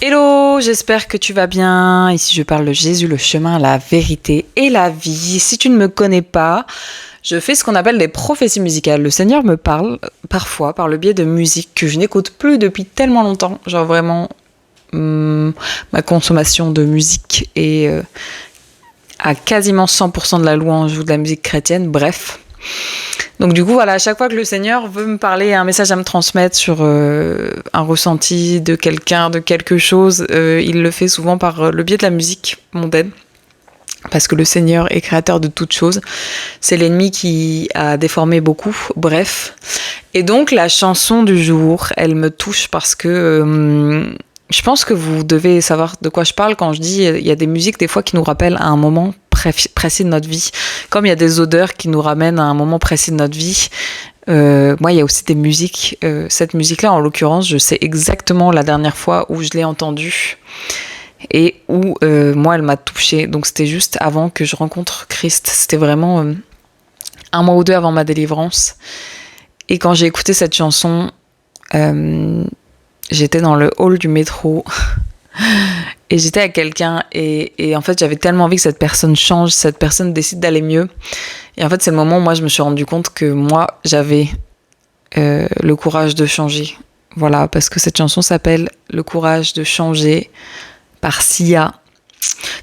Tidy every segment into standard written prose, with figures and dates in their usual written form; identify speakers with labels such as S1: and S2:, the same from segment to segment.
S1: Hello, j'espère que tu vas bien. Ici, je parle de Jésus, le chemin, la vérité et la vie. Si tu ne me connais pas, je fais ce qu'on appelle des prophéties musicales. Le Seigneur me parle parfois par le biais de musique que je n'écoute plus depuis tellement longtemps. Genre vraiment, ma consommation de musique est à quasiment 100% de la louange ou de la musique chrétienne. Bref. Donc du coup, voilà, à chaque fois que le Seigneur veut me parler, un message à me transmettre sur un ressenti de quelqu'un, de quelque chose, il le fait souvent par le biais de la musique mondaine. Parce que le Seigneur est créateur de toutes choses. C'est l'ennemi qui a déformé beaucoup. Bref. Et donc, la chanson du jour, elle me touche parce que je pense que vous devez savoir de quoi je parle quand je dis il y a des musiques des fois qui nous rappellent à un moment précis de notre vie. Comme il y a des odeurs qui nous ramènent à un moment précis de notre vie. Moi, il y a aussi des musiques. Cette musique-là, en l'occurrence, je sais exactement la dernière fois où je l'ai entendue et où moi, elle m'a touchée. Donc, c'était juste avant que je rencontre Christ. C'était vraiment un mois ou deux avant ma délivrance. Et quand j'ai écouté cette chanson, j'étais dans le hall du métro et j'étais avec quelqu'un et en fait j'avais tellement envie que cette personne change, cette personne décide d'aller mieux. Et en fait c'est le moment où moi je me suis rendu compte que moi j'avais le courage de changer. Voilà, parce que cette chanson s'appelle Le courage de changer par Sia.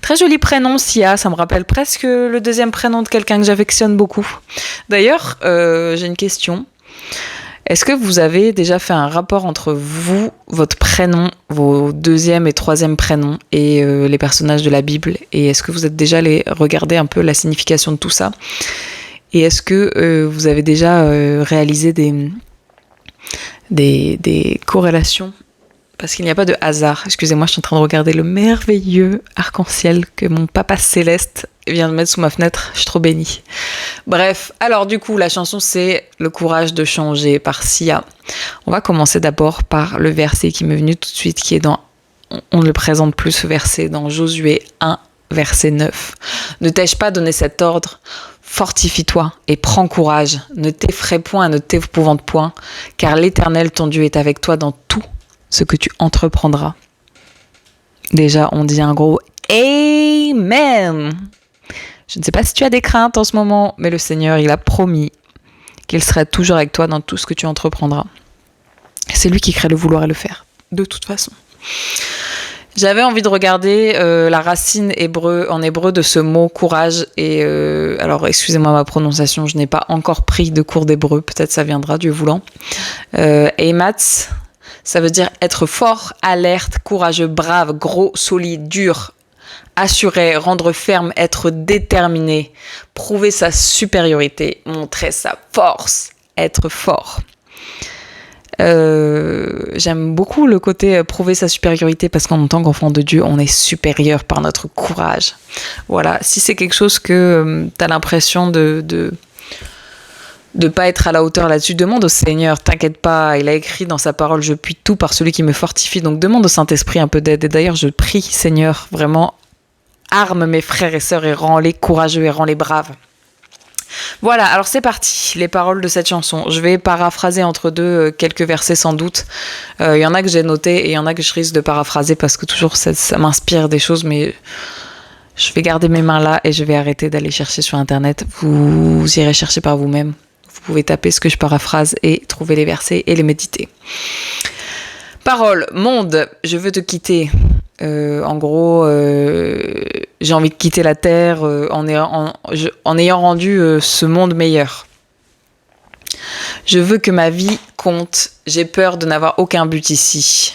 S1: Très joli prénom, Sia, ça me rappelle presque le deuxième prénom de quelqu'un que j'affectionne beaucoup. D'ailleurs, j'ai une question. Est-ce que vous avez déjà fait un rapport entre vous, votre prénom, vos deuxième et troisième prénoms et les personnages de la Bible? Et est-ce que vous êtes déjà allé regarder un peu la signification de tout ça? Et est-ce que vous avez déjà réalisé des corrélations? Parce qu'il n'y a pas de hasard. Excusez-moi, je suis en train de regarder le merveilleux arc-en-ciel que mon papa céleste vient de mettre sous ma fenêtre. Je suis trop bénie. Bref, alors du coup, la chanson, c'est Le courage de changer par Sia. On va commencer d'abord par le verset qui m'est venu tout de suite, qui est dans... On ne le présente plus, ce verset, dans Josué 1, verset 9. « Ne t'ai-je pas donné cet ordre ? Fortifie-toi et prends courage. Ne t'effraie point, ne t'épouvante point, car l'Éternel, ton Dieu, est avec toi dans tout ce que tu entreprendras. » Déjà, on dit un gros Amen. Je ne sais pas si tu as des craintes en ce moment, mais le Seigneur, il a promis qu'il serait toujours avec toi dans tout ce que tu entreprendras. C'est lui qui crée le vouloir et le faire, de toute façon. J'avais envie de regarder la racine en hébreu de ce mot courage. Et alors, excusez-moi ma prononciation, je n'ai pas encore pris de cours d'hébreu, peut-être ça viendra, Dieu voulant. Eimatz, ça veut dire être fort, alerte, courageux, brave, gros, solide, dur, assurer, rendre ferme, être déterminé, prouver sa supériorité, montrer sa force, être fort. J'aime beaucoup le côté prouver sa supériorité parce qu'en tant qu'enfant de Dieu, on est supérieur par notre courage. Voilà, si c'est quelque chose que t'as l'impression de pas être à la hauteur là-dessus, demande au Seigneur, t'inquiète pas, il a écrit dans sa parole, je puis tout par celui qui me fortifie, donc demande au Saint-Esprit un peu d'aide, et d'ailleurs je prie, Seigneur, vraiment, arme mes frères et sœurs et rends-les courageux et rends-les braves. Voilà, alors c'est parti, les paroles de cette chanson. Je vais paraphraser entre deux quelques versets sans doute. Il y en a que j'ai notés et il y en a que je risque de paraphraser parce que toujours ça m'inspire des choses, mais je vais garder mes mains là et je vais arrêter d'aller chercher sur Internet. Vous irez chercher par vous-même. Vous pouvez taper ce que je paraphrase et trouver les versets et les méditer. Parole, monde, je veux te quitter. En gros, j'ai envie de quitter la terre en ayant rendu ce monde meilleur. Je veux que ma vie compte. J'ai peur de n'avoir aucun but ici.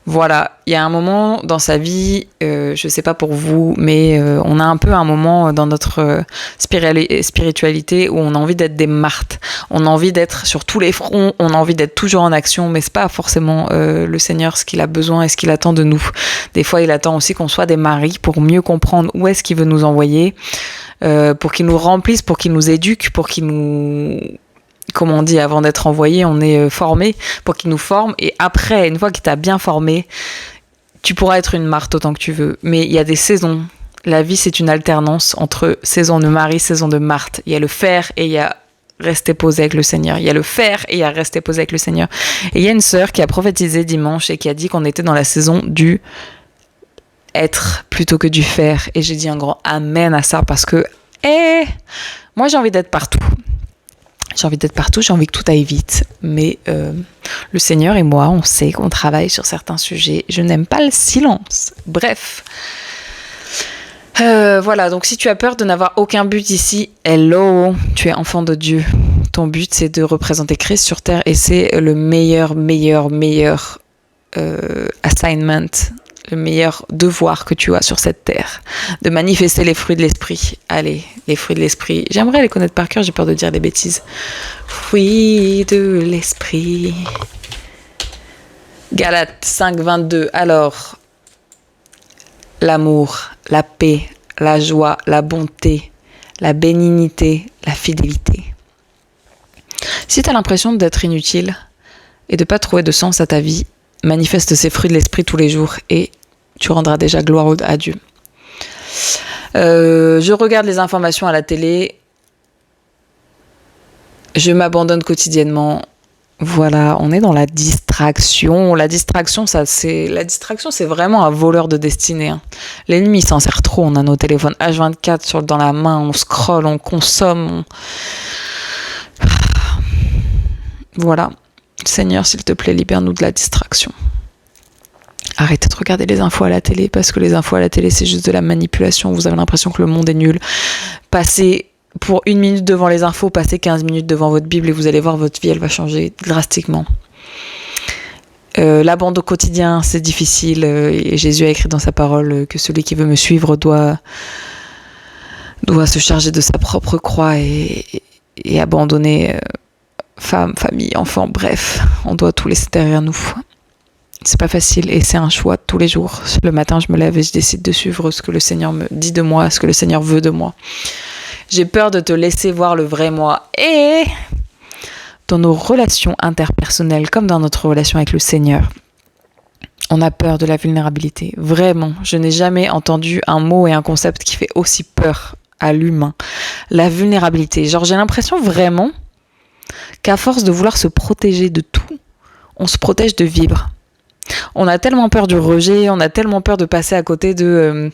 S1: Voilà, il y a un moment dans sa vie, je sais pas pour vous, mais on a un peu un moment dans notre spiritualité où on a envie d'être des martes. On a envie d'être sur tous les fronts, on a envie d'être toujours en action, mais c'est pas forcément le Seigneur ce qu'il a besoin et ce qu'il attend de nous. Des fois, il attend aussi qu'on soit des maris pour mieux comprendre où est-ce qu'il veut nous envoyer, pour qu'il nous remplisse, pour qu'il nous éduque, pour qu'il nous... Comme on dit, avant d'être envoyé, on est formé pour qu'il nous forme. Et après, une fois qu'il t'a bien formé, tu pourras être une Marthe autant que tu veux. Mais il y a des saisons. La vie, c'est une alternance entre saison de Marie, saison de Marthe. Il y a le faire et il y a rester posé avec le Seigneur. Il y a le faire et il y a rester posé avec le Seigneur. Et il y a une sœur qui a prophétisé dimanche et qui a dit qu'on était dans la saison du être plutôt que du faire. Et j'ai dit un grand amen à ça parce que, moi j'ai envie d'être partout. J'ai envie que tout aille vite. Mais le Seigneur et moi, on sait qu'on travaille sur certains sujets. Je n'aime pas le silence. Bref. Voilà, donc si tu as peur de n'avoir aucun but ici, hello, tu es enfant de Dieu. Ton but, c'est de représenter Christ sur terre et c'est le meilleur assignment, le meilleur devoir que tu as sur cette terre, de manifester les fruits de l'esprit. Allez, les fruits de l'esprit, j'aimerais les connaître par cœur, j'ai peur de dire des bêtises. Fruits de l'esprit. Galates 5, 22. Alors, l'amour, la paix, la joie, la bonté, la bénignité, la fidélité. Si tu as l'impression d'être inutile et de ne pas trouver de sens à ta vie, manifeste ces fruits de l'esprit tous les jours et tu rendras déjà gloire à Dieu. Je regarde les informations à la télé. Je m'abandonne quotidiennement. Voilà, on est dans la distraction. La distraction, c'est vraiment un voleur de destinée. Hein. L'ennemi s'en sert trop. On a nos téléphones H24 dans la main, on scrolle, on consomme. Voilà. Seigneur, s'il te plaît, libère-nous de la distraction. Arrêtez de regarder les infos à la télé, parce que les infos à la télé, c'est juste de la manipulation. Vous avez l'impression que le monde est nul. Passez pour 1 minute devant les infos, passez 15 minutes devant votre Bible et vous allez voir, votre vie, elle va changer drastiquement. L'abandon au quotidien, c'est difficile. Et Jésus a écrit dans sa parole que celui qui veut me suivre doit se charger de sa propre croix et abandonner femme, famille, enfants, bref, on doit tout laisser derrière nous. C'est pas facile et c'est un choix tous les jours. Le matin, je me lève et je décide de suivre ce que le Seigneur me dit de moi, ce que le Seigneur veut de moi. J'ai peur de te laisser voir le vrai moi. Et dans nos relations interpersonnelles, comme dans notre relation avec le Seigneur, on a peur de la vulnérabilité. Vraiment, je n'ai jamais entendu un mot et un concept qui fait aussi peur à l'humain. La vulnérabilité. Genre, j'ai l'impression vraiment qu'à force de vouloir se protéger de tout, on se protège de vivre. On a tellement peur du rejet, on a tellement peur de passer à côté de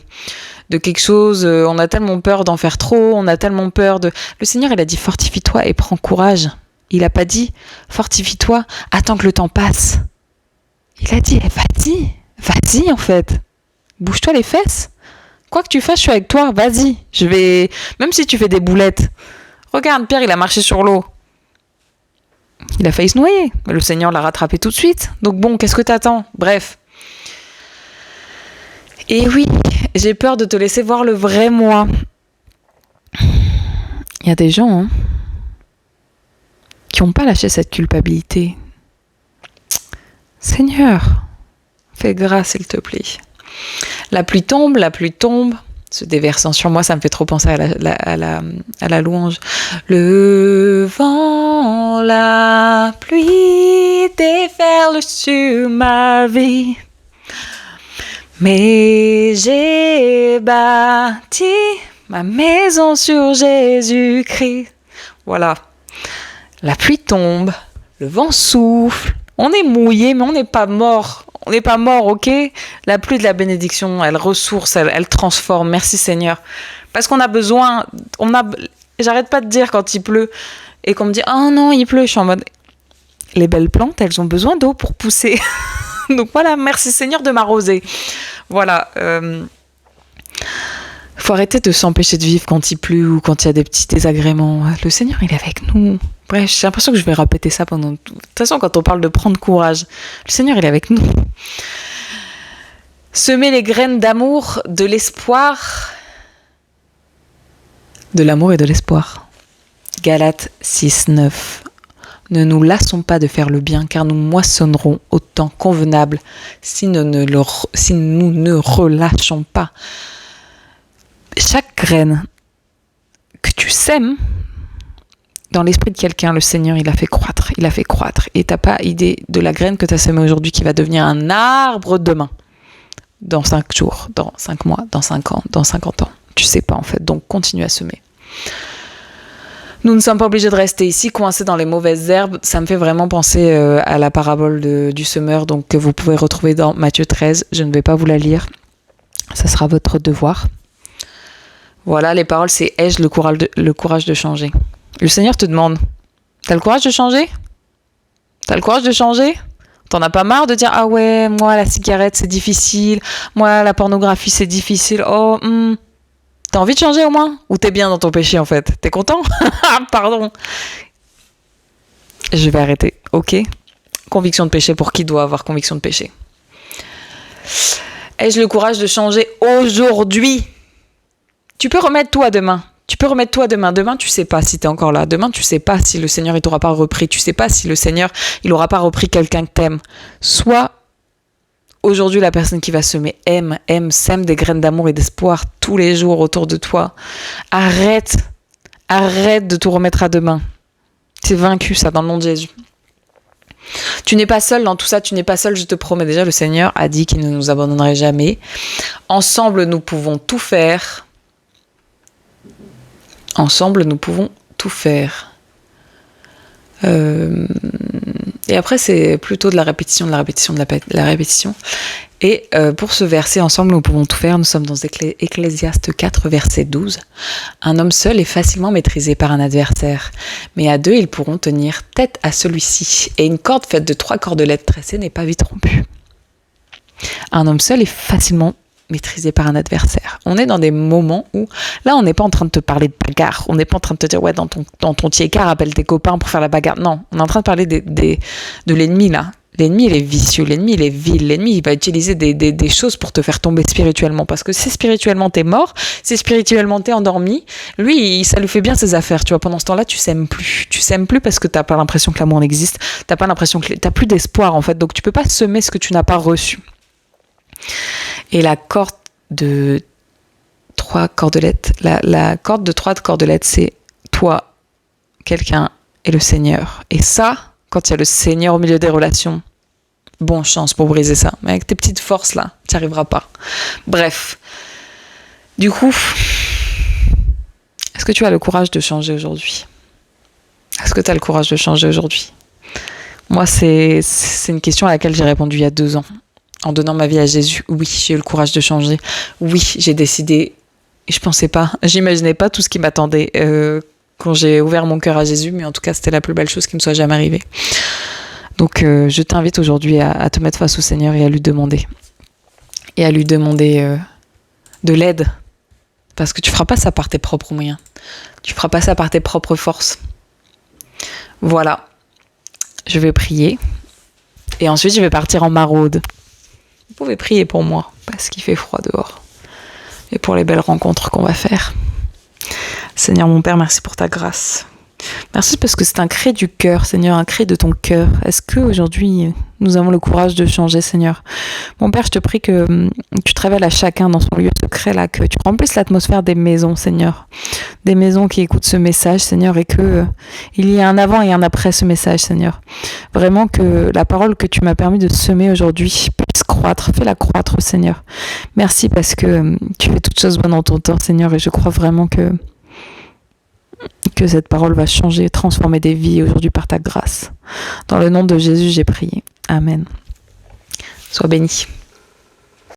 S1: quelque chose, on a tellement peur d'en faire trop, on a tellement peur de... Le Seigneur, il a dit fortifie-toi et prends courage. Il n'a pas dit fortifie-toi, attends que le temps passe. Il a dit vas-y en fait, bouge-toi les fesses. Quoi que tu fasses, je suis avec toi, vas-y. Même si tu fais des boulettes. Regarde, Pierre, il a marché sur l'eau. Il a failli se noyer, mais le Seigneur l'a rattrapé tout de suite. Donc bon, qu'est-ce que t'attends ? Bref. Et oui, j'ai peur de te laisser voir le vrai moi. Il y a des gens qui n'ont pas lâché cette culpabilité. Seigneur, fais grâce, s'il te plaît. La pluie tombe, se déversant sur moi, ça me fait trop penser à la louange. Le vent, la pluie déferlent sur ma vie. Mais j'ai bâti ma maison sur Jésus-Christ. Voilà. La pluie tombe, le vent souffle. On est mouillé, mais on n'est pas mort. On n'est pas mort, ok ? La pluie de la bénédiction, elle ressource, elle transforme. Merci Seigneur. Parce qu'on a besoin... J'arrête pas de dire quand il pleut et qu'on me dit « Oh non, il pleut », je suis en mode... Les belles plantes, elles ont besoin d'eau pour pousser. Donc voilà, merci Seigneur de m'arroser. Voilà. Faut arrêter de s'empêcher de vivre quand il pleut ou quand il y a des petits désagréments. Le Seigneur, il est avec nous. Bref, j'ai l'impression que je vais répéter ça pendant... De toute façon, quand on parle de prendre courage, le Seigneur, il est avec nous. Semer les graines d'amour, de l'espoir, de l'amour et de l'espoir. Galates 6, 9. Ne nous lassons pas de faire le bien, car nous moissonnerons au temps convenable si nous ne relâchons pas. Chaque graine que tu sèmes dans l'esprit de quelqu'un, le Seigneur, il a fait croître. Et t'as pas idée de la graine que tu as semée aujourd'hui qui va devenir un arbre demain. Dans 5 jours, dans 5 mois, dans 5 ans, dans 50 ans. Tu sais pas en fait, donc continue à semer. Nous ne sommes pas obligés de rester ici, coincés dans les mauvaises herbes. Ça me fait vraiment penser à la parabole du semeur, donc que vous pouvez retrouver dans Matthieu 13. Je ne vais pas vous la lire. Ça sera votre devoir. Voilà, les paroles, c'est « Ai-je le courage de changer ?» Le Seigneur te demande « T'as le courage de changer ? T'as le courage de changer ? T'en as pas marre de dire « Ah ouais, moi, la cigarette, c'est difficile. Moi, la pornographie, c'est difficile. Oh, T'as envie de changer au moins ? Ou t'es bien dans ton péché en fait ? T'es content ? Pardon. Je vais arrêter. Ok. Conviction de péché pour qui doit avoir conviction de péché ? Ai-je le courage de changer aujourd'hui ? Tu peux remettre tout à demain. Demain, tu sais pas si t'es encore là. Demain, tu sais pas si le Seigneur, il t'aura pas repris. Tu sais pas si le Seigneur, il aura pas repris quelqu'un que t'aimes. Soit aujourd'hui, la personne qui va semer sème des graines d'amour et d'espoir tous les jours autour de toi. Arrête de tout remettre à demain. T'es vaincu, ça, dans le nom de Jésus. Tu n'es pas seul dans tout ça, tu n'es pas seul, je te promets. Déjà, le Seigneur a dit qu'il ne nous abandonnerait jamais. Ensemble, nous pouvons tout faire. Et après, c'est plutôt de la répétition. Et pour ce verset, ensemble, nous pouvons tout faire. Nous sommes dans Ecclésiaste 4, verset 12. Un homme seul est facilement maîtrisé par un adversaire, mais à deux, ils pourront tenir tête à celui-ci. Et une corde faite de 3 cordelettes tressées n'est pas vite rompue. Un homme seul est facilement maîtrisé par un adversaire. On est dans des moments où, là, on n'est pas en train de te parler de bagarre. On n'est pas en train de te dire, ouais, dans ton tiécar, appelle tes copains pour faire la bagarre. Non, on est en train de parler de l'ennemi, là. L'ennemi, il est vicieux, l'ennemi, il est vil, l'ennemi, il va utiliser des choses pour te faire tomber spirituellement. Parce que si spirituellement t'es mort, si spirituellement t'es endormi, lui, ça lui fait bien ses affaires, tu vois. Pendant ce temps-là, tu s'aimes plus. Tu s'aimes plus parce que t'as pas l'impression que l'amour existe. T'as pas l'impression que t'as plus d'espoir, en fait. Donc, tu peux pas semer ce que tu n'as pas reçu. Et la corde de 3 cordelettes, la corde de 3 cordelettes, c'est toi, quelqu'un et le Seigneur. Et ça, quand il y a le Seigneur au milieu des relations, bonne chance pour briser ça. Mais avec tes petites forces là, tu n'y arriveras pas. Bref. Du coup, est-ce que tu as le courage de changer aujourd'hui ? Est-ce que tu as le courage de changer aujourd'hui ? Moi, c'est une question à laquelle j'ai répondu il y a 2 ans. En donnant ma vie à Jésus, oui, j'ai eu le courage de changer. Oui, j'ai décidé. Et j'imaginais pas tout ce qui m'attendait quand j'ai ouvert mon cœur à Jésus, mais en tout cas, c'était la plus belle chose qui me soit jamais arrivée. Donc, je t'invite aujourd'hui à te mettre face au Seigneur et à lui demander. Et à lui demander de l'aide. Parce que tu feras pas ça par tes propres moyens. Tu feras pas ça par tes propres forces. Voilà. Je vais prier. Et ensuite, je vais partir en maraude. Vous pouvez prier pour moi, parce qu'il fait froid dehors. Et pour les belles rencontres qu'on va faire. Seigneur mon Père, merci pour ta grâce. Merci parce que c'est un cri du cœur, Seigneur, un cri de ton cœur. Est-ce qu'aujourd'hui, nous avons le courage de changer, Seigneur ? Mon Père, je te prie que tu te révèles à chacun dans son lieu secret, là, que tu remplisses l'atmosphère des maisons, Seigneur. Des maisons qui écoutent ce message, Seigneur, et que il y a un avant et un après ce message, Seigneur. Vraiment que la parole que tu m'as permis de semer aujourd'hui puisse croître. Fais-la croître, Seigneur. Merci parce que tu fais toutes choses bonnes en ton temps, Seigneur, et je crois vraiment que cette parole va changer, transformer des vies aujourd'hui par ta grâce. Dans le nom de Jésus, j'ai prié. Amen. Sois béni.